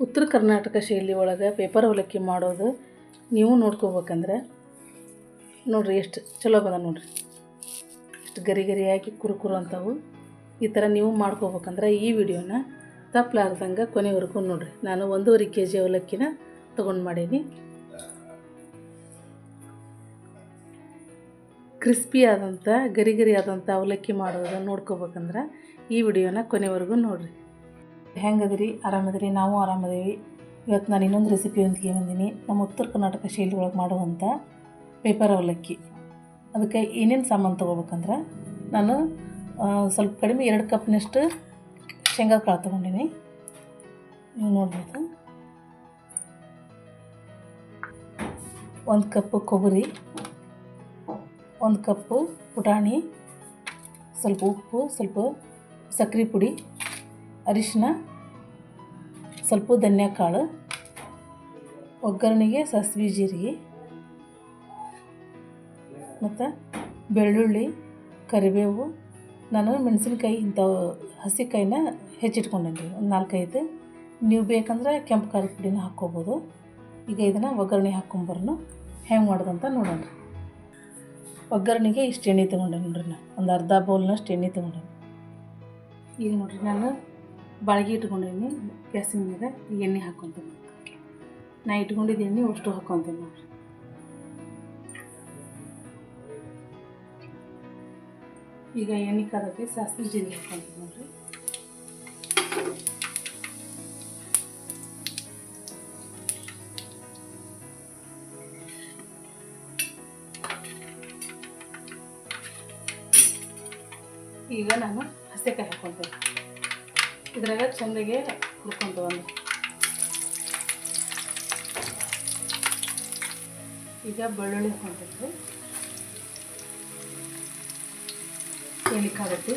ಉತ್ತರ ಕರ್ನಾಟಕ ಶೈಲಿ ಒಳಗೆ ಪೇಪರ್ ಅವಲಕ್ಕಿ ಮಾಡೋದು ನೀವು ನೋಡ್ಕೋಬೇಕಂದ್ರೆ ನೋಡಿರಿ ಎಷ್ಟು ಚಲೋ ಬಂದ ನೋಡಿರಿ. ಎಷ್ಟು ಗರಿ ಗರಿಯಾಗಿ ಕುರುಕುರು ಅಂತವು. ಈ ಥರ ನೀವು ಮಾಡ್ಕೋಬೇಕಂದ್ರೆ ಈ ವಿಡಿಯೋನ ತಪ್ಪಲಾರ್ದಂಗೆ ಕೊನೆವರೆಗೂ ನೋಡಿರಿ. ನಾನು 1.5 kg ಅವಲಕ್ಕಿನ ತೊಗೊಂಡು ಮಾಡೀನಿ. ಕ್ರಿಸ್ಪಿ ಆದಂಥ ಗರಿ ಗರಿ ಆದಂಥ ಅವಲಕ್ಕಿ ಮಾಡೋದನ್ನು ನೋಡ್ಕೋಬೇಕಂದ್ರೆ ಈ ವಿಡಿಯೋನ ಕೊನೆವರೆಗೂ ನೋಡಿರಿ. ಹೆಂಗದಿರಿ? ಆರಾಮದಿರಿ? ನಾವು ಆರಾಮದೀವಿ. ಇವತ್ತು ನಾನು ಇನ್ನೊಂದು ರೆಸಿಪಿಯೊಂದಿಗೆ ಬಂದೀನಿ. ನಮ್ಮ ಉತ್ತರ ಕರ್ನಾಟಕ ಶೈಲಿ ಒಳಗೆ ಮಾಡುವಂಥ ಪೇಪರ್ ಅವಲಕ್ಕಿ. ಅದಕ್ಕೆ ಏನೇನು ಸಾಮಾನು ತೊಗೋಬೇಕಂದ್ರೆ ನಾನು ಸ್ವಲ್ಪ ಕಡಿಮೆ 2 ಕಪ್ನಷ್ಟು ಶೇಂಗಾ ಕಾಳು ತೊಗೊಂಡಿನಿ. ನೀವು ನೋಡ್ಬೋದು. 1 ಕಪ್ ಕೊಬ್ಬರಿ, 1 ಕಪ್ ಪುಟಾಣಿ, ಸ್ವಲ್ಪ ಉಪ್ಪು, ಸ್ವಲ್ಪ ಸಕ್ಕರೆ ಪುಡಿ, ಅರಿಶಿನ, ಸ್ವಲ್ಪ ಧನಿಯಾ ಕಾಳು, ಒಗ್ಗರಣೆಗೆ ಸಾಸಿವೆ ಜೀರಿಗೆ ಮತ್ತು ಬೆಳ್ಳುಳ್ಳಿ, ಕರಿಬೇವು. ನಾನು ಮೆಣಸಿನ್ಕಾಯಿ ಇಂಥವು ಹಸಿಕಾಯಿನ ಹೆಚ್ಚಿಟ್ಕೊಂಡೇನಿ, ಒಂದು 4-5. ನೀವು ಬೇಕಂದ್ರೆ ಕೆಂಪು ಖಾರದ ಪುಡಿನ ಹಾಕ್ಕೋಬೋದು. ಈಗ ಇದನ್ನು ಒಗ್ಗರಣೆ ಹಾಕ್ಕೊಂಬರ್ನು ಹೆಂಗೆ ಮಾಡೋದಂತ ನೋಡೋಣ. ಒಗ್ಗರಣೆಗೆ ಇಷ್ಟು ಎಣ್ಣೆ ತೊಗೊಂಡೆ ನೋಡ್ರಿ. ನಾನು ಒಂದು ಅರ್ಧ ಬೌಲ್ನಷ್ಟು ಎಣ್ಣೆ ತೊಗೊಂಡೆ. ಈಗ ನೋಡಿರಿ, ನಾನು ಬಾಳಿಗೆ ಇಟ್ಕೊಂಡೀನಿ ಗ್ಯಾಸಿನ ಮೇಲೆ. ಈಗ ಎಣ್ಣೆ ಹಾಕ್ಕೊತೀನಿ. ನಾ ಇಟ್ಕೊಂಡಿದ್ದು ಎಣ್ಣೆ ಅಷ್ಟು ಹಾಕ್ಕೊತೀನಿ ನೋಡಿರಿ. ಈಗ ಎಣ್ಣೆ ಕಾದಕ್ಕೆ ಸಾಸಿವೆ ಜೀರಿಗೆ ಹಾಕ್ಕೊಂತೀನಿ ನೋಡಿರಿ. ಈಗ ನಾನು ಹಸೆಕಾಯಿ ಹಾಕ್ಕೊತೀನಿ. ಇದ್ರಾಗ ಚೆಂದಾಗೆ ಹುರ್ಕೊಂಡು ಬಂದು ಈಗ ಬೆಳ್ಳುಳ್ಳಿ ಹಾಕ್ಕೊಂತೀನಿ. ಎಣ್ಣೆಕಾಗತ್ತಿ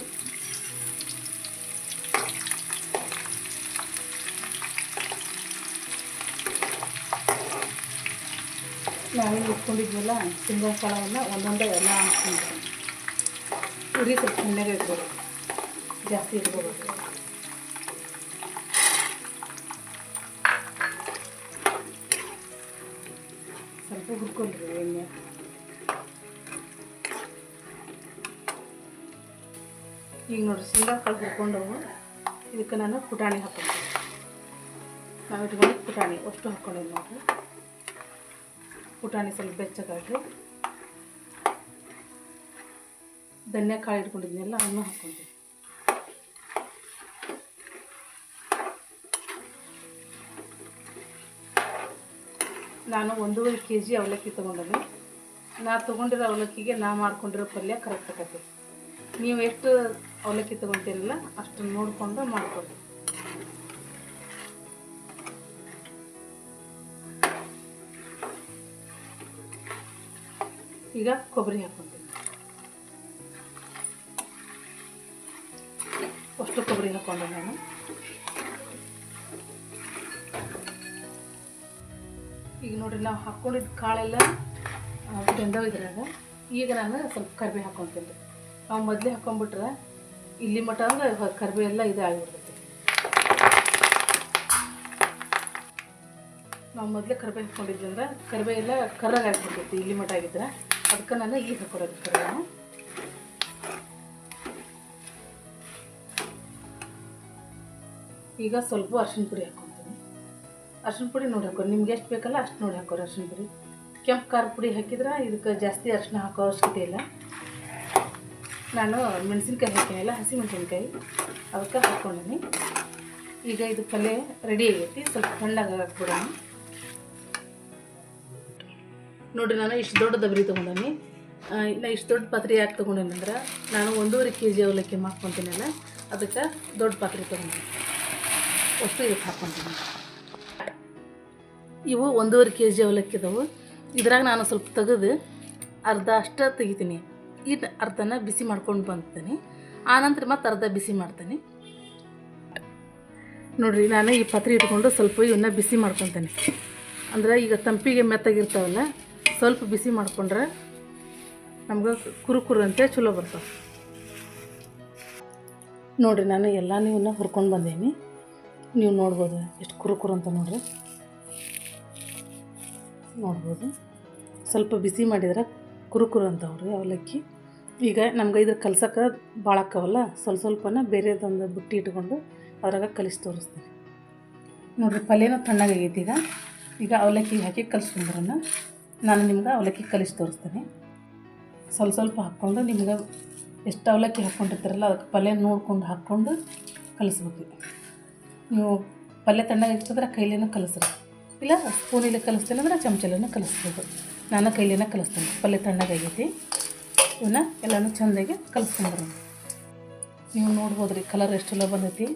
ನಾವೇನು ಇಟ್ಕೊಂಡಿದ್ವಲ್ಲ ಶೇಂಗಾ ಕಾಳವನ್ನು ಒಂದೊಂದೇ ಎಲ್ಲ ಹಾಕ್ಕೊಂಡ್ರಿ. ಉರಿ ಸ್ವಲ್ಪ ಚೆನ್ನಾಗೇ ಇಟ್ಬೋದು, ಜಾಸ್ತಿ ಇಟ್ಕೋಬೇಕು. ಸ್ವಲ್ಪ ಹುರ್ಕೊಂಡ್ರಿ ಎಣ್ಣೆ. ಈಗ ನೋಡಿರಿ, ಶೇಂಗಾ ಕಾಳು ಹುರ್ಕೊಂಡವು. ಇದಕ್ಕೆ ನಾನು ಪುಟಾಣಿ ಹಾಕ್ಕೊಂತೀನಿ. ನಾವು ಇಟ್ಕೊಂಡು ಪುಟಾಣಿ ಅಷ್ಟು ಹಾಕ್ಕೊಂಡಿದ್ದು ನೋಡಿರಿ. ಪುಟಾಣಿ ಸ್ವಲ್ಪ ಬೆಚ್ಚಗಾಗಿ ಧನಿಯಾ ಕಾಳು ಇಟ್ಕೊಂಡಿದ್ನೆಲ್ಲ ಅದನ್ನು ಹಾಕ್ಕೊಂತೀನಿ. ನಾನು 1.5 kg ಅವಲಕ್ಕಿ ತೊಗೊಂಡಿನಿ. ನಾ ತೊಗೊಂಡಿರೋ ಅವಲಕ್ಕಿಗೆ ನಾ ಮಾಡ್ಕೊಂಡಿರೋ ಪಲ್ಯ ಕರೆಕ್ಟ್ ಆಗತ್ತೆ. ನೀವು ಎಷ್ಟು ಅವಲಕ್ಕಿ ತೊಗೊತೀರಲ್ಲ ಅಷ್ಟನ್ನು ನೋಡಿಕೊಂಡು ಮಾಡ್ಕೊಳ್ಳಿ. ಈಗ ಕೊಬ್ಬರಿ ಹಾಕ್ಕೊಂತೀನಿ. ಅಷ್ಟು ಕೊಬ್ಬರಿ ಹಾಕ್ಕೊಂಡೆ ನಾನು. ಈಗ ನೋಡಿರಿ, ನಾವು ಹಾಕ್ಕೊಂಡಿದ್ದ ಕಾಳೆಲ್ಲ ಬೆಂದವು ಇದ್ರಾಗ. ಈಗ ನಾನು ಸ್ವಲ್ಪ ಕರಿಬೇವು ಹಾಕ್ಕೊತೀನಿ. ನಾವು ಮೊದಲೇ ಹಾಕ್ಕೊಂಬಿಟ್ರೆ ಇಲ್ಲಿ ಮಟ್ಟ ಅಂದ್ರೆ ಕರಿಬೇವು ಎಲ್ಲ ಇದಾಗಿಬಿಡ್ತೈತಿ. ನಾವು ಮೊದಲೇ ಕರಿಬೇವು ಹಾಕ್ಕೊಂಡಿದ್ವಿ ಅಂದ್ರೆ ಕರಿಬೇವು ಎಲ್ಲ ಕರ್ರಾಗಿ ಆಗಿಬಿಡ್ತೈತಿ ಇಲ್ಲಿ ಮಟ್ಟ ಆಗಿದ್ರೆ. ಅದಕ್ಕೆ ನಾನು ಈಗ ಹಾಕ್ಕೊಡೋದು ಕರಿಬೇವು. ಈಗ ಸ್ವಲ್ಪ ಅರಿಶಿನ ಪುಡಿ ಹಾಕ್ಕೊತೀನಿ. ಅರಿಶಿನ ಪುಡಿ ನೋಡಿ ಹಾಕೋರಿ, ನಿಮ್ಗೆ ಎಷ್ಟು ಬೇಕಲ್ಲ ಅಷ್ಟು ನೋಡಿ ಹಾಕೋರಿ ಅರಿಶಿನ ಪುಡಿ. ಕೆಂಪು ಖಾರ ಪುಡಿ ಹಾಕಿದ್ರೆ ಇದಕ್ಕೆ ಜಾಸ್ತಿ ಅರಿಶಿನ ಹಾಕೋ ಅವಶ್ಯಕತೆ ಇಲ್ಲ. ನಾನು ಮೆಣಸಿನ್ಕಾಯಿ ಹಾಕಿನಿಲ್ಲ, ಹಸಿ ಮೆಣಸಿನ್ಕಾಯಿ, ಅದಕ್ಕೆ ಹಾಕ್ಕೊಂಡೀನಿ. ಈಗ ಇದು ಪಲ್ಯ ರೆಡಿ ಆಗೈತಿ. ಸ್ವಲ್ಪ ತಣ್ಣಗೆ ಹಾಕ್ಬಿಡೋಣ. ನೋಡಿರಿ, ನಾನು ಇಷ್ಟು ದೊಡ್ಡ ದಬರಿ ತೊಗೊಂಡೀನಿ. ಇನ್ನು ಇಷ್ಟು ದೊಡ್ಡ ಪಾತ್ರೆ ಯಾಕೆ ತೊಗೊಂಡೇನಿ ಅಂದ್ರೆ ನಾನು 1.5 kg ಅವಲಕ್ಕಿ ಮಾಡ್ಕೊತೀನಲ್ಲ, ಅದಕ್ಕೆ ದೊಡ್ಡ ಪಾತ್ರೆ ತೊಗೊಂಡಿನಿ. ಅಷ್ಟು ಇದಕ್ಕೆ ಹಾಕ್ಕೊತೀನಿ. ಇವು 1.5 kg ಅವಲಕ್ಕಿ ಇದಾವೆ. ಇದ್ರಾಗ ನಾನು ಸ್ವಲ್ಪ ತೆಗೆದು ಅರ್ಧ ಅಷ್ಟು ತೆಗಿತೀನಿ. ಇನ್ನು ಅರ್ಧನ ಬಿಸಿ ಮಾಡ್ಕೊಂಡು ಬಂತೀನಿ. ಆನಂತರ ಮತ್ತು ಅರ್ಧ ಬಿಸಿ ಮಾಡ್ತೀನಿ. ನೋಡಿರಿ, ನಾನು ಈ ಪಾತ್ರೆ ಇಟ್ಕೊಂಡು ಸ್ವಲ್ಪ ಇವನ್ನ ಬಿಸಿ ಮಾಡ್ಕೊತೀನಿ. ಅಂದ್ರೆ ಈಗ ತಂಪಿಗೆ ಮೆತ್ತಾಗಿರ್ತಾವಲ್ಲ, ಸ್ವಲ್ಪ ಬಿಸಿ ಮಾಡ್ಕೊಂಡ್ರೆ ನಮ್ಗೆ ಕುರುಕುರು ಅಂತ ಚಲೋ ಬರ್ತಾವೆ. ನೋಡಿರಿ, ನಾನು ಎಲ್ಲನೂ ಇವನ್ನ ಹುರ್ಕೊಂಡು ಬಂದೀನಿ. ನೀವು ನೋಡ್ಬೋದು ಎಷ್ಟು ಕುರು ಅಂತ ನೋಡ್ರಿ. ನೋಡ್ಬೋದು ಸ್ವಲ್ಪ ಬಿಸಿ ಮಾಡಿದ್ರೆ ಕುರು ಅಂತವ್ರಿ ಅವಲಕ್ಕಿ. ಈಗ ನಮ್ಗೆ ಇದ್ರ ಕಲ್ಸಕ್ಕೆ ಭಾಳ ಅಕ್ಕವಲ್ಲ, ಸ್ವಲ್ಪನ ಬೇರೆದೊಂದು ಬುಟ್ಟಿ ಇಟ್ಕೊಂಡು ಅದ್ರಾಗ ಕಲಿಸಿ ತೋರಿಸ್ತೀನಿ ನೋಡಿರಿ. ಪಲ್ಯನೂ ತಣ್ಣಗಾಗೈತಿ. ಈಗ ಅವಲಕ್ಕಿ ಹಾಕಿ ಕಲಿಸ್ಕೊಂಡ್ಬರೋಣ. ನಾನು ನಿಮ್ಗೆ ಅವಲಕ್ಕಿ ಕಲಿಸಿ ತೋರಿಸ್ತೀನಿ. ಸ್ವಲ್ಪ ಹಾಕ್ಕೊಂಡು ನಿಮ್ಗೆ ಎಷ್ಟು ಅವಲಕ್ಕಿ ಹಾಕ್ಕೊಂಡಿರ್ತಾರಲ್ಲ ಅದಕ್ಕೆ ಪಲ್ಯ ನೋಡ್ಕೊಂಡು ಹಾಕ್ಕೊಂಡು ಕಲಿಸ್ಬೇಕು. ನೀವು ಪಲ್ಯ ತಣ್ಣಗಾಗಿರ್ತದ್ರೆ ಕೈಲೇನೂ ಕಲಿಸ್ರಿ, ಇಲ್ಲ ಸ್ಪೂನಿಲೆ ಕಲಿಸ್ತೀನಿ ಅಂದ್ರೆ ಚಮಚಲೇನೂ ಕಲಿಸ್ಬೋದು. ನಾನು ಕೈಲೇನ ಕಲಿಸ್ತೀನಿ. ಪಲ್ಯ ತಣ್ಣಗಾಗೈತಿ. ಇವನ್ನ ಎಲ್ಲನೂ ಚೆಂದಾಗಿ ಕಲಿಸ್ಕೊಂಡ್ಬರೋಣ. ನೀವು ನೋಡ್ಬೋದು ರೀ ಕಲರ್ ಎಷ್ಟು ಚಲೋ ಬಂದೈತಿ.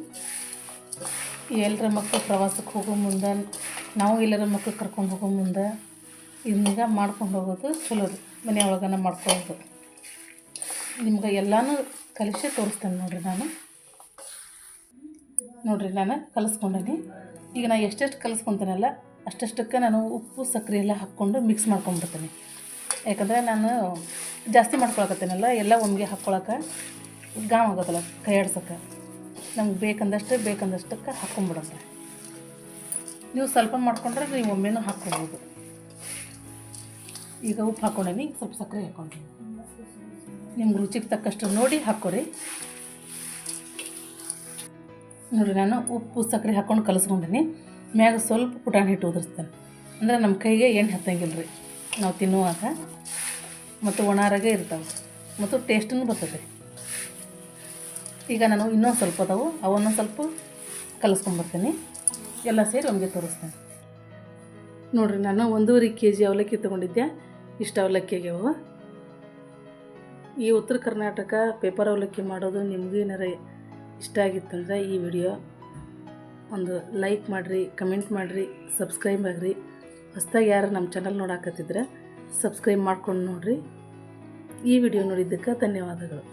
ಎಲ್ಲರ ಮಕ್ಕಳು ಪ್ರವಾಸಕ್ಕೆ ಹೋಗೋ ಮುಂದೆ, ನಾವು ಎಲ್ಲರ ಮಕ್ಕಳು ಕರ್ಕೊಂಡು ಹೋಗೋ ಮುಂದೆ ಇದನ್ನೀಗ ಮಾಡ್ಕೊಂಡು ಹೋಗೋದು ಚಲೋ ರೀ. ಮನೆ ಒಳಗನ ಮಾಡ್ಕೊಳ್ಳೋದು. ನಿಮ್ಗೆ ಎಲ್ಲನೂ ಕಲಿಸಿ ತೋರಿಸ್ತೇನೆ ನೋಡಿರಿ. ನಾನು ಕಲಿಸ್ಕೊಂಡೇನಿ. ಈಗ ನಾನು ಎಷ್ಟೆಷ್ಟು ಕಲಿಸ್ಕೊತೀನಲ್ಲ ಅಷ್ಟಕ್ಕೆ ನಾನು ಉಪ್ಪು ಸಕ್ಕರೆ ಎಲ್ಲ ಹಾಕ್ಕೊಂಡು ಮಿಕ್ಸ್ ಮಾಡ್ಕೊಂಡ್ಬಿಡ್ತೀನಿ. ಯಾಕಂದರೆ ನಾನು ಜಾಸ್ತಿ ಮಾಡ್ಕೊಳಕತ್ತೀನಲ್ಲ, ಎಲ್ಲ ಒಮ್ಮೆಗೆ ಹಾಕ್ಕೊಳಕ್ಕೆ ಗಾಮ್ ಆಗೋದಲ್ಲ ಕೈ ಆಡ್ಸೋಕ್ಕೆ. ನಮ್ಗೆ ಬೇಕಂದಷ್ಟಕ್ಕೆ ಹಾಕ್ಕೊಂಬಿಡೋಣ. ನೀವು ಸ್ವಲ್ಪ ಮಾಡ್ಕೊಂಡ್ರೆ ನೀವು ಒಮ್ಮೆನೂ ಹಾಕ್ಕೊಳ್ಬೋದು. ಈಗ ಉಪ್ಪು ಹಾಕ್ಕೊಂಡೇನಿ, ಸ್ವಲ್ಪ ಸಕ್ಕರೆ ಹಾಕ್ಕೊಂಡೀನಿ. ನಿಮ್ಗೆ ರುಚಿಗೆ ತಕ್ಕಷ್ಟು ನೋಡಿ ಹಾಕ್ಕೊರಿ. ನೋಡಿರಿ ನಾನು ಉಪ್ಪು ಸಕ್ಕರೆ ಹಾಕ್ಕೊಂಡು ಕಲಿಸ್ಕೊಂಡೀನಿ. ಮ್ಯಾಗ ಸ್ವಲ್ಪ ಪುಟಾಣಿ ಹಿಟ್ಟು ಉದುರಿಸ್ತೇನೆ. ಅಂದರೆ ನಮ್ಮ ಕೈಗೆ ಎಣ್ಣೆ ಹತ್ತಂಗಿಲ್ಲ ರೀ ನಾವು ತಿನ್ನುವಾಗ. ಮತ್ತು ಒಣಾರಾಗೆ ಇರ್ತಾವೆ ಮತ್ತು ಟೇಸ್ಟೂ ಬರ್ತದೆ. ಈಗ ನಾನು ಇನ್ನೊಂದು ಸ್ವಲ್ಪ ಅದಾವು, ಅವನ್ನ ಸ್ವಲ್ಪ ಕಲಿಸ್ಕೊಂಬರ್ತೀನಿ. ಎಲ್ಲ ಸೇರಿ ಒಮ್ಮೆಗೆ ತೋರಿಸ್ತೇನೆ ನೋಡಿರಿ. ನಾನು 1.5 kg ಅವಲಕ್ಕಿ ತೊಗೊಂಡಿದ್ದೆ. ಇಷ್ಟು ಅವಲಕ್ಕಿ ಆಗ್ಯಾವ. ಈ ಉತ್ತರ ಕರ್ನಾಟಕ ಪೇಪರ್ ಅವಲಕ್ಕಿ ಮಾಡೋದು ನಿಮಗೂ ಏನಾರ ಇಷ್ಟ ಆಗಿತ್ತಂದ್ರೆ ಈ ವಿಡಿಯೋ ಒಂದು ಲೈಕ್ ಮಾಡಿರಿ, ಕಮೆಂಟ್ ಮಾಡಿರಿ, ಸಬ್ಸ್ಕ್ರೈಬ್ ಆಗಿರಿ. ಹೊಸದಾಗಿ ಯಾರು ನಮ್ಮ ಚಾನಲ್ ನೋಡಾಕತ್ತಿದ್ರೆ ಸಬ್ಸ್ಕ್ರೈಬ್ ಮಾಡ್ಕೊಂಡು ನೋಡಿರಿ. ಈ ವಿಡಿಯೋ ನೋಡಿದ್ದಕ್ಕೆ ಧನ್ಯವಾದಗಳು.